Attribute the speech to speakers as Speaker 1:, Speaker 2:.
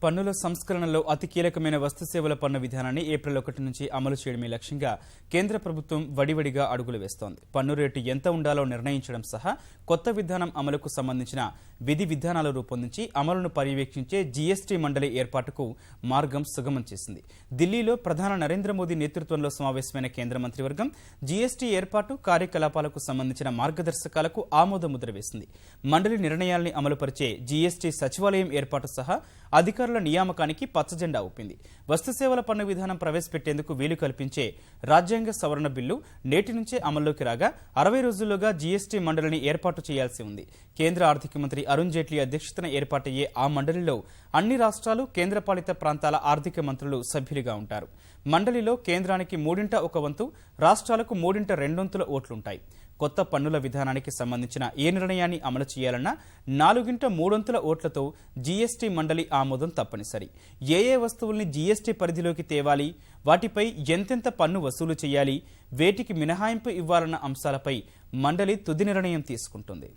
Speaker 1: పన్నుల సంస్కరణలో అతి కీలకమైన వస్తు సేవల పన్ను విధానాన్ని ఏప్రిల్ 1 నుంచి అమలు చేయడమే లక్ష్యంగా కేంద్ర ప్రభుత్వం వడివడిగా అడుగులు వేస్తోంది. పన్ను రేటు ఎంత ఉండాలో నిర్ణయించడం సహా కొత్త విధానం అమలుకు సంబంధించిన విధి విధానాలు రూపొందించి అమలును పర్యవేక్షించే జీఎస్టీ మండలి ఏర్పాటుకు మార్గం సుగమం చేసింది. ఢిల్లీలో ప్రధాని నరేంద్ర మోదీ నేతృత్వంలో సమావేశమైన కేంద్ర మంత్రివర్గం జీఎస్టీ ఏర్పాటు కార్యకలాపాలకు సంబంధించిన మార్గదర్శకాలకు ఆమోదముద్ర వేసింది. మండలి నిర్ణయాల్ని అమలుపరిచే జీఎస్టీ సచివాలయం ఏర్పాటు సహా అధికారుల నియామకానికి పచ్చజెండా ఊపింది. వస్తు సేవల పన్ను విధానం ప్రవేశపెట్టేందుకు వీలు కల్పించే రాజ్యాంగ సవరణ బిల్లు నేటి నుంచే అమల్లోకి రాగా 60 రోజుల్లోగా జీఎస్టీ మండలిని ఏర్పాటు చేయాల్సి ఉంది. కేంద్ర ఆర్థిక మంత్రి అరుణ్ జైట్లీ అధ్యక్షతన ఏర్పాటయ్యే ఆ మండలిలో అన్ని రాష్ట్రాలు, కేంద్రపాలిత ప్రాంతాల ఆర్థిక మంత్రులు సభ్యులుగా ఉంటారు. మండలిలో కేంద్రానికి 1/3 వంతు, రాష్ట్రాలకు 2/3 ఓట్లుంటాయి. కొత్త పన్నుల విధానానికి సంబంధించిన ఏ నిర్ణయాన్ని అమలు చేయాలన్నా 4/3 ఓట్లతో జీఎస్టీ మండలి ఆమోదం తప్పనిసరి. ఏ వస్తువుల్ని జీఎస్టీ పరిధిలోకి తేవాలి, వాటిపై ఎంతెంత పన్ను వసూలు చేయాలి, వేటికి మినహాయింపు ఇవ్వాలన్న అంశాలపై మండలి తుది నిర్ణయం తీసుకుంటుంది.